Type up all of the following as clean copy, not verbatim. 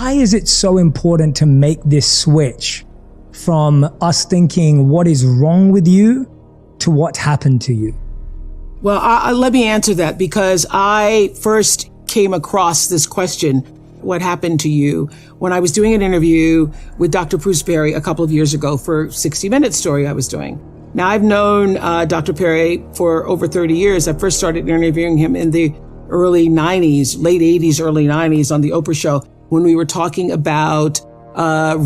Why is it so important to make this switch from us thinking what is wrong with you to what happened to you? Well, let me answer that, because I first came across this question, what happened to you, when I was doing an interview with Dr. Bruce Perry a couple of years ago for 60 Minutes story I was doing. Now, I've known Dr. Perry for over 30 years. I first started interviewing him in the early 90s, late 80s, early 90s on the Oprah show, when we were talking about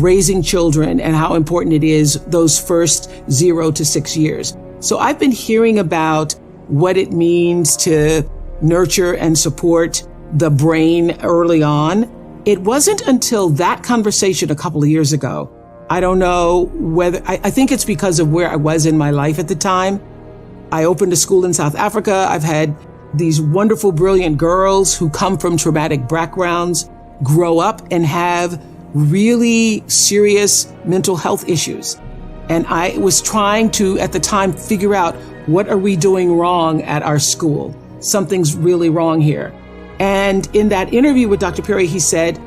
raising children and how important it is those first 0 to 6 years. So I've been hearing about what it means to nurture and support the brain early on. It wasn't until that conversation a couple of years ago. I don't know whether, I think it's because of where I was in my life at the time. I opened a school in South Africa. I've had these wonderful, brilliant girls who come from traumatic backgrounds, grow up and have really serious mental health issues. And I was trying to, at the time, figure out, what are we doing wrong at our school? Something's really wrong here. And in that interview with Dr. Perry, he said,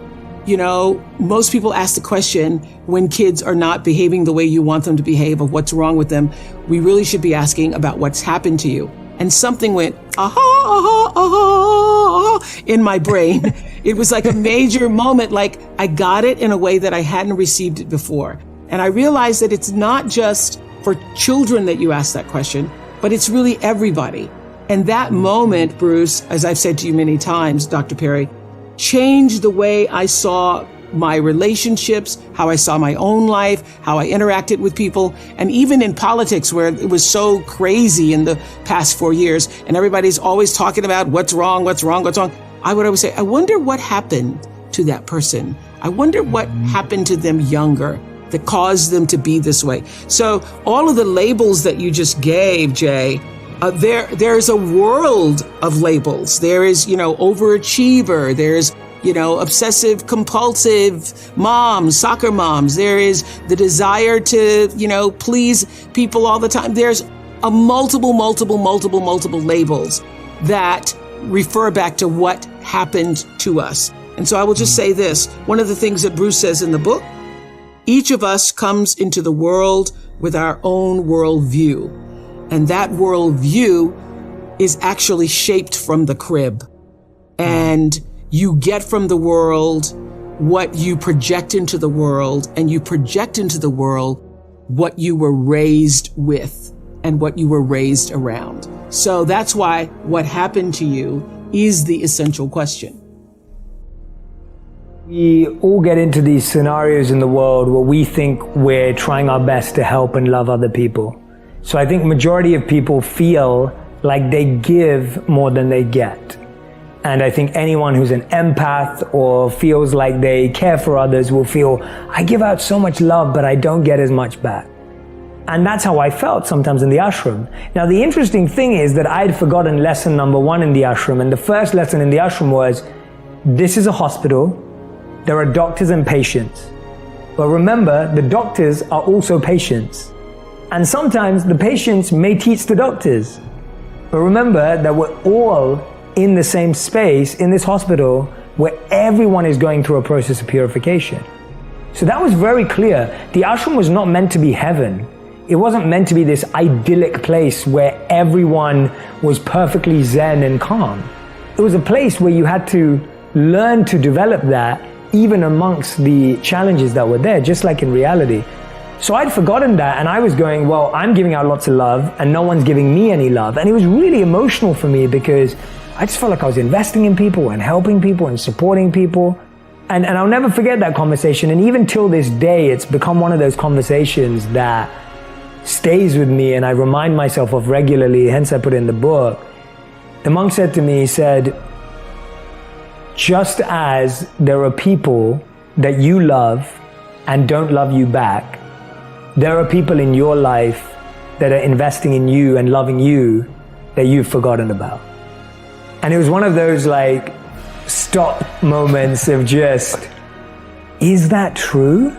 you know, most people ask the question when kids are not behaving the way you want them to behave, of what's wrong with them. We really should be asking about what's happened to you. And something went, in my brain. It was like a major moment, like I got it in a way that I hadn't received it before. And I realized that it's not just for children that you ask that question, but it's really everybody. And that moment, Bruce, as I've said to you many times, Dr. Perry, changed the way I saw my relationships, how I saw my own life, how I interacted with people, and even in politics, where it was so crazy in the past 4 years, and everybody's always talking about what's wrong. I would always say, I wonder what happened to that person. I wonder what happened to them younger that caused them to be this way. So all of the labels that you just gave, Jay, there's a world of labels. There is, overachiever. There's, obsessive compulsive moms, soccer moms. There is the desire to, please people all the time. There's a multiple labels that refer back to what happened to us. And so I will just say this. One of the things that Bruce says in the book, each of us comes into the world with our own worldview. And that worldview is actually shaped from the crib. And you get from the world what you project into the world, and you project into the world what you were raised with and what you were raised around. So that's why what happened to you is the essential question. We all get into these scenarios in the world where we think we're trying our best to help and love other people. So I think majority of people feel like they give more than they get. And I think anyone who's an empath or feels like they care for others will feel, I give out so much love, but I don't get as much back. And that's how I felt sometimes in the ashram. Now, the interesting thing is that I had forgotten lesson number 1 in the ashram. And the first lesson in the ashram was, this is a hospital. There are doctors and patients. But remember, the doctors are also patients. And sometimes the patients may teach the doctors. But remember that we're all in the same space in this hospital where everyone is going through a process of purification. So that was very clear. The ashram was not meant to be heaven. It wasn't meant to be this idyllic place where everyone was perfectly zen and calm. It was a place where you had to learn to develop that even amongst the challenges that were there, just like in reality. So I'd forgotten that, and I was going, well, I'm giving out lots of love and no one's giving me any love. And it was really emotional for me because I just felt like I was investing in people and helping people and supporting people. And I'll never forget that conversation. And even till this day, it's become one of those conversations that stays with me and I remind myself of regularly, hence I put it in the book. The monk said to me, he said, just as there are people that you love and don't love you back, there are people in your life that are investing in you and loving you that you've forgotten about. And it was one of those like stop moments of just, is that true?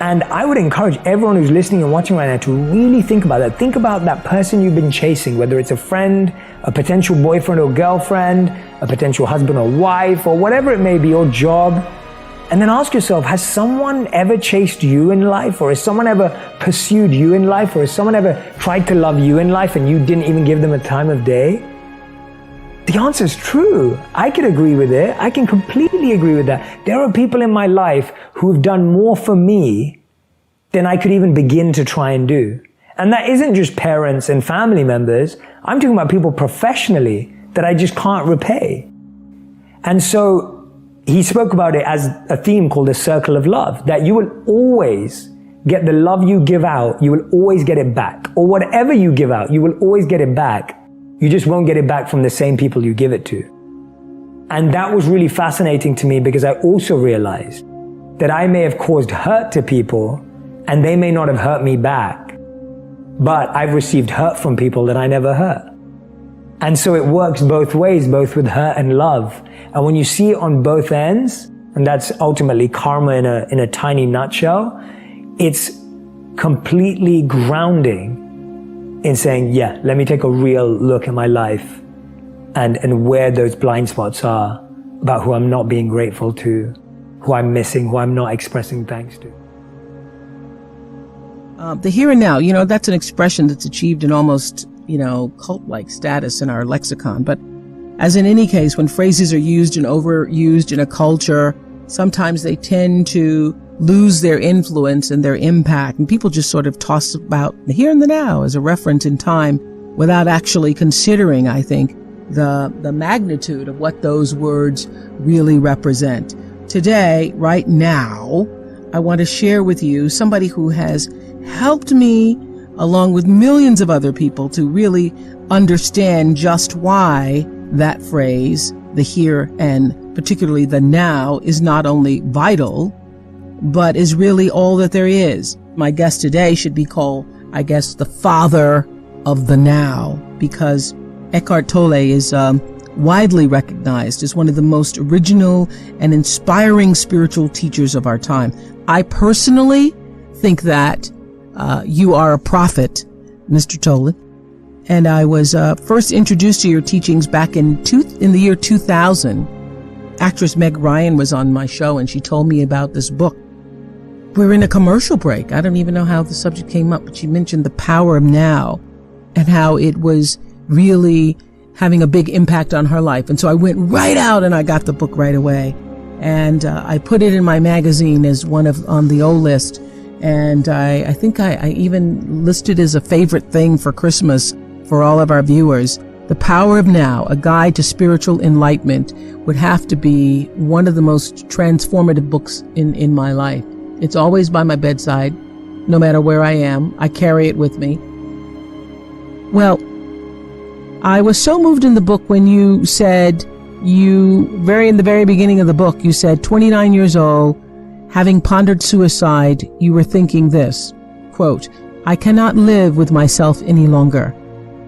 And I would encourage everyone who's listening and watching right now to really think about that. Think about that person you've been chasing, whether it's a friend, a potential boyfriend or girlfriend, a potential husband or wife, or whatever it may be, your job. And then ask yourself, has someone ever chased you in life? Or has someone ever pursued you in life? Or has someone ever tried to love you in life and you didn't even give them a time of day? The answer is true. I could agree with it. I can completely agree with that. There are people in my life who've done more for me than I could even begin to try and do. And that isn't just parents and family members. I'm talking about people professionally that I just can't repay. And so he spoke about it as a theme called the circle of love, that you will always get the love you give out, you will always get it back. Or whatever you give out, you will always get it back. You just won't get it back from the same people you give it to. And that was really fascinating to me because I also realized that I may have caused hurt to people and they may not have hurt me back. But I've received hurt from people that I never hurt. And so it works both ways, both with hurt and love. And when you see it on both ends, and that's ultimately karma in a tiny nutshell, it's completely grounding in saying, yeah, let me take a real look at my life and where those blind spots are about who I'm not being grateful to, who I'm missing, who I'm not expressing thanks to. The here and now, that's an expression that's achieved an almost, cult-like status in our lexicon. But as in any case, when phrases are used and overused in a culture, sometimes they tend to lose their influence and their impact. And people just sort of toss about the here and the now as a reference in time without actually considering, I think, the magnitude of what those words really represent. Today, right now, I want to share with you somebody who has helped me, along with millions of other people, to really understand just why that phrase, the here and particularly the now, is not only vital, but is really all that there is. My guest today should be called, I guess, the father of the now, because Eckhart Tolle is widely recognized as one of the most original and inspiring spiritual teachers of our time. I personally think that you are a prophet, Mr. Tolle. And I was first introduced to your teachings back in the year 2000. Actress Meg Ryan was on my show and she told me about this book. We're in a commercial break. I don't even know how the subject came up, but she mentioned the power of now and how it was really having a big impact on her life. And so I went right out and I got the book right away. And I put it in my magazine as on the O list. And I think I even listed as a favorite thing for Christmas for all of our viewers. The Power of Now, A Guide to Spiritual Enlightenment, would have to be one of the most transformative books in my life. It's always by my bedside, no matter where I am. I carry it with me. Well, I was so moved in the book when you said, in the very beginning of the book, you said, 29 years old, having pondered suicide, you were thinking this, quote, I cannot live with myself any longer.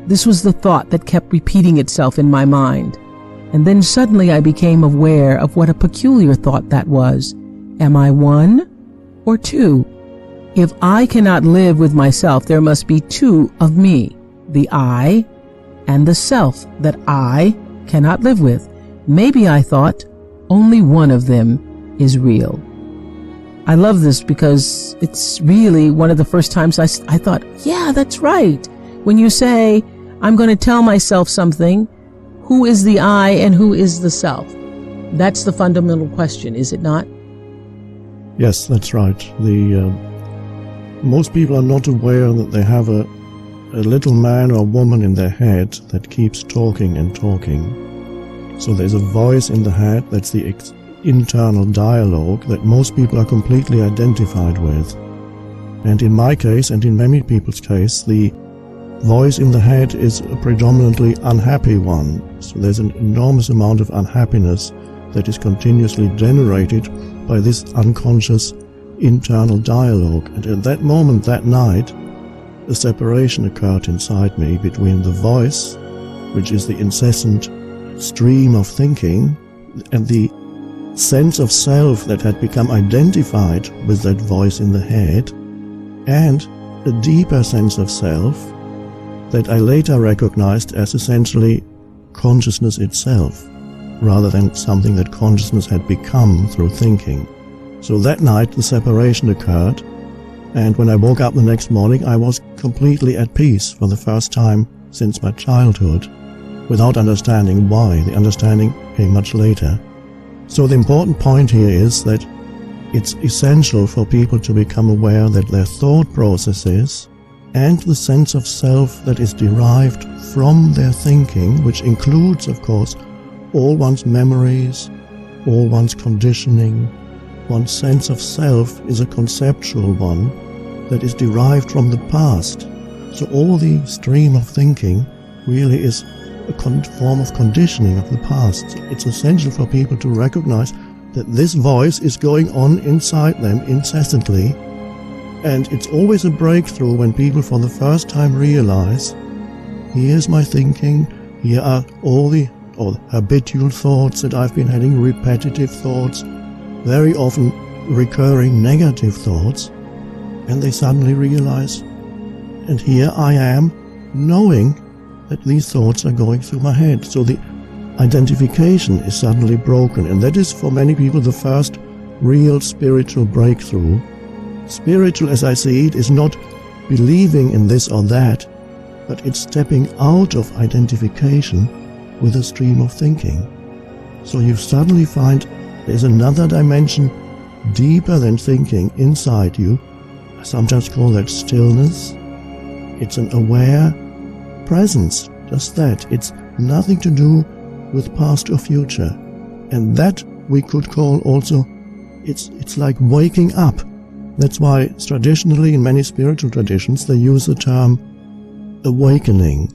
This was the thought that kept repeating itself in my mind. And then suddenly I became aware of what a peculiar thought that was. Am I one or two? If I cannot live with myself, there must be two of me, the I and the self that I cannot live with. Maybe, I thought, only one of them is real. I love this because it's really one of the first times I thought, yeah, that's right. When you say, I'm going to tell myself something, who is the I and who is the self? That's the fundamental question, is it not? Yes, that's right. Most people are not aware that they have a little man or woman in their head that keeps talking and talking. So there's a voice in the head, that's the internal dialogue that most people are completely identified with. And in my case, and in many people's case, the voice in the head is a predominantly unhappy one. So there's an enormous amount of unhappiness that is continuously generated by this unconscious internal dialogue. And at that moment, that night, a separation occurred inside me between the voice, which is the incessant stream of thinking, and the sense of self that had become identified with that voice in the head, and a deeper sense of self that I later recognized as essentially consciousness itself, rather than something that consciousness had become through thinking. So that night the separation occurred, and when I woke up the next morning I was completely at peace for the first time since my childhood, without understanding why. The understanding came much later. So the important point here is that it's essential for people to become aware that their thought processes and the sense of self that is derived from their thinking, which includes, of course, all one's memories, all one's conditioning, one's sense of self is a conceptual one that is derived from the past. So all the stream of thinking really is a form of conditioning of the past. It's essential for people to recognize that this voice is going on inside them incessantly, and it's always a breakthrough when people for the first time realize, here's my thinking, here are all the habitual thoughts that I've been having, repetitive thoughts, very often recurring negative thoughts, and they suddenly realize, and here I am knowing that these thoughts are going through my head. So the identification is suddenly broken, and that is for many people the first real spiritual breakthrough. Spiritual, as I see it, is not believing in this or that, but it's stepping out of identification with a stream of thinking. So you suddenly find there's another dimension deeper than thinking inside you. I sometimes call that stillness. It's an aware presence, just that. It's nothing to do with past or future. And that we could call also, it's like waking up. That's why traditionally in many spiritual traditions they use the term awakening.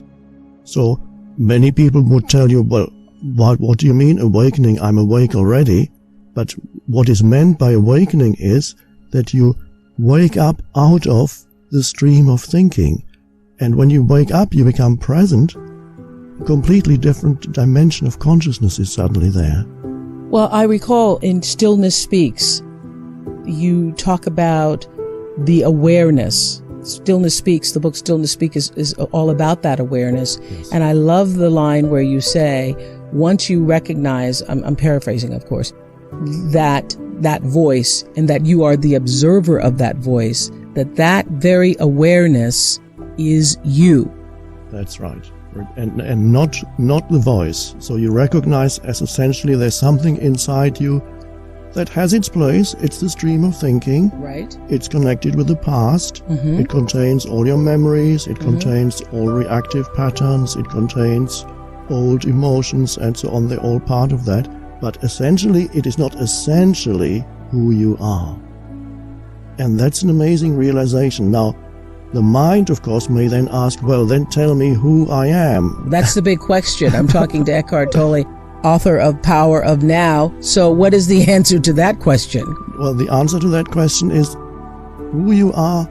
So many people would tell you, well, what do you mean awakening? I'm awake already. But what is meant by awakening is that you wake up out of the stream of thinking. And when you wake up, you become present. A completely different dimension of consciousness is suddenly there. Well, I recall in Stillness Speaks, you talk about the awareness. Stillness Speaks, the book Stillness Speaks is all about that awareness. Yes. And I love the line where you say, once you recognize, I'm paraphrasing, of course, that voice and that you are the observer of that voice, that very awareness is you. That's right. And not the voice. So you recognize as essentially there's something inside you that has its place. It's the stream of thinking. Right. It's connected with the past. Mm-hmm. It contains all your memories. It contains all reactive patterns. It contains old emotions and so on. They're all part of that. But essentially, it is not essentially who you are. And that's an amazing realization. Now, the mind, of course, may then ask, well, then tell me who I am. That's the big question. I'm talking to Eckhart Tolle, author of Power of Now. So what is the answer to that question? Well, the answer to that question is who you are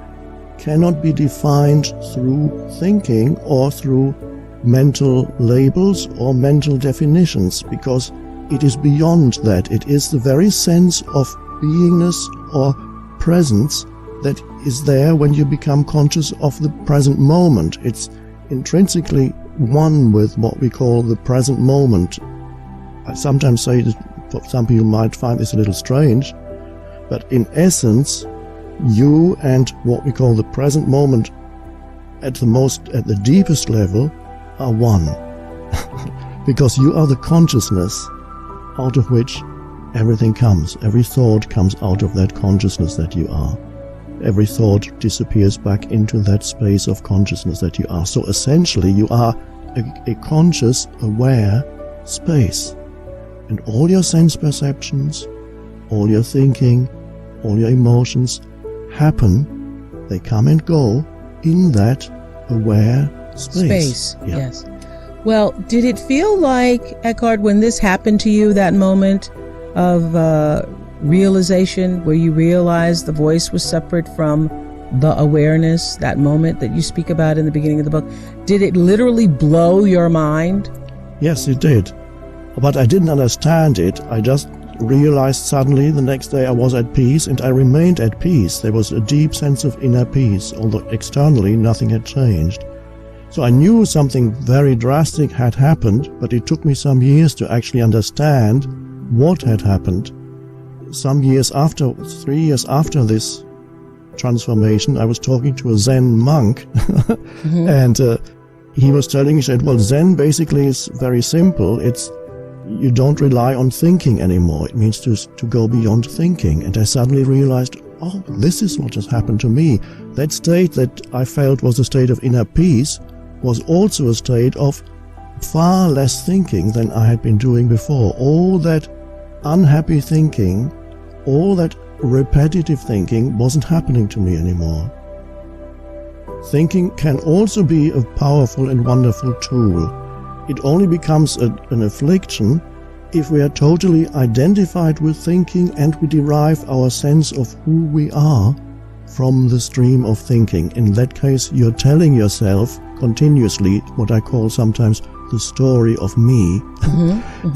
cannot be defined through thinking or through mental labels or mental definitions, because it is beyond that. It is the very sense of beingness or presence that is there when you become conscious of the present moment. It's intrinsically one with what we call the present moment. I sometimes say that some people might find this a little strange, but in essence, you and what we call the present moment at the deepest level are one. Because you are the consciousness out of which everything comes. Every thought comes out of that consciousness that you are. Every thought disappears back into that space of consciousness that you are. So essentially you are a conscious, aware space. And all your sense perceptions, all your thinking, all your emotions happen, they come and go in that aware space. Yeah. Yes. Well, did it feel like, Eckhart, when this happened to you, that moment of realization where you realized the voice was separate from the awareness, that moment that you speak about in the beginning of the book, did it literally blow your mind? Yes, it did. But I didn't understand it. I just realized suddenly the next day I was at peace, and I remained at peace. There was a deep sense of inner peace, although externally nothing had changed. So I knew something very drastic had happened, but it took me some years to actually understand what had happened. 3 years after this transformation, I was talking to a Zen monk, and he was telling me, he said, well, Zen basically is very simple. It's you don't rely on thinking anymore. It means to go beyond thinking. And I suddenly realized, oh, this is what has happened to me. That state that I felt was a state of inner peace was also a state of far less thinking than I had been doing before. All that unhappy thinking, all that repetitive thinking wasn't happening to me anymore. Thinking can also be a powerful and wonderful tool. It only becomes an affliction if we are totally identified with thinking and we derive our sense of who we are from the stream of thinking. In that case, you're telling yourself continuously what I call sometimes the story of me.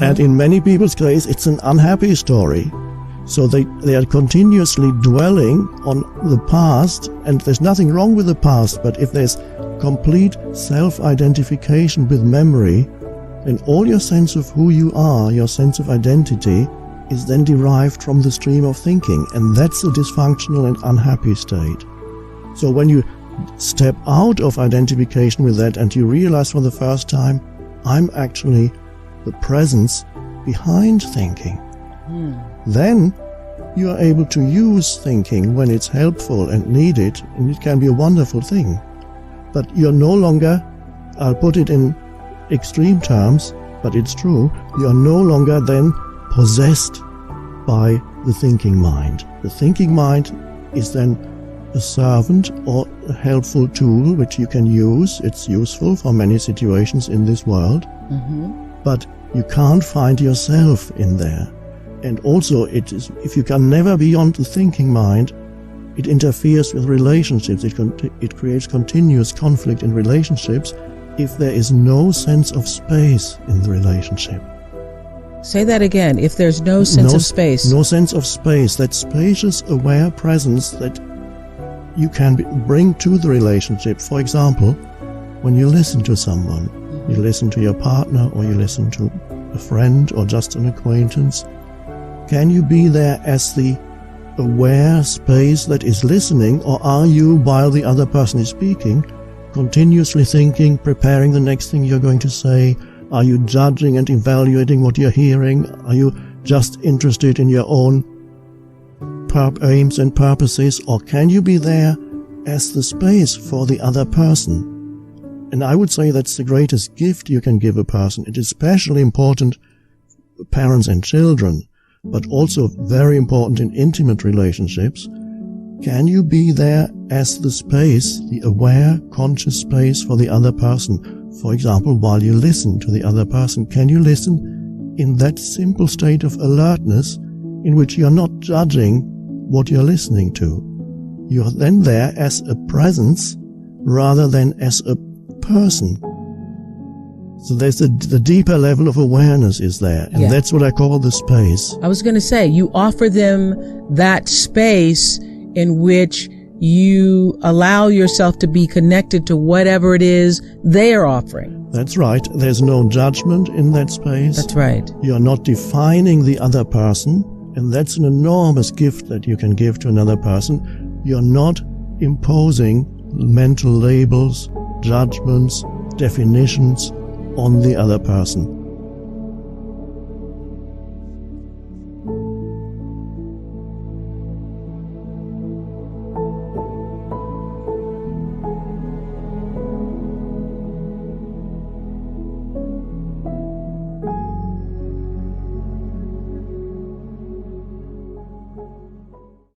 And in many people's case, it's an unhappy story. So they are continuously dwelling on the past, and there's nothing wrong with the past, but if there's complete self-identification with memory, then all your sense of who you are, your sense of identity, is then derived from the stream of thinking, and that's a dysfunctional and unhappy state. So when you step out of identification with that and you realize for the first time, I'm actually the presence behind thinking, then you are able to use thinking when it's helpful and needed, and it can be a wonderful thing. But you're no longer, I'll put it in extreme terms, but it's true, you're no longer then possessed by the thinking mind. The thinking mind is then a servant or a helpful tool which you can use. It's useful for many situations in this world, but you can't find yourself in there. And also, it is, if you can never be beyond the thinking mind, it interferes with relationships. It creates continuous conflict in relationships if there is no sense of space in the relationship. Say that again. If there's no sense of space. No sense of space. That spacious, aware presence that you can bring to the relationship. For example, when you listen to someone, you listen to your partner or you listen to a friend or just an acquaintance, can you be there as the aware space that is listening, or are you, while the other person is speaking, continuously thinking, preparing the next thing you're going to say? Are you judging and evaluating what you're hearing? Are you just interested in your own aims and purposes? Or can you be there as the space for the other person? And I would say that's the greatest gift you can give a person. It is especially important for parents and children, but also very important in intimate relationships. Can you be there as the space, the aware, conscious space for the other person? For example, while you listen to the other person, can you listen in that simple state of alertness in which you're not judging what you're listening to? You're then there as a presence rather than as a person. So there's the deeper level of awareness is there, and that's what I call the space. I was going to say, you offer them that space in which you allow yourself to be connected to whatever it is they are offering. That's right. There's no judgment in that space. That's right. You're not defining the other person, and that's an enormous gift that you can give to another person. You're not imposing mental labels, judgments, definitions on the other person.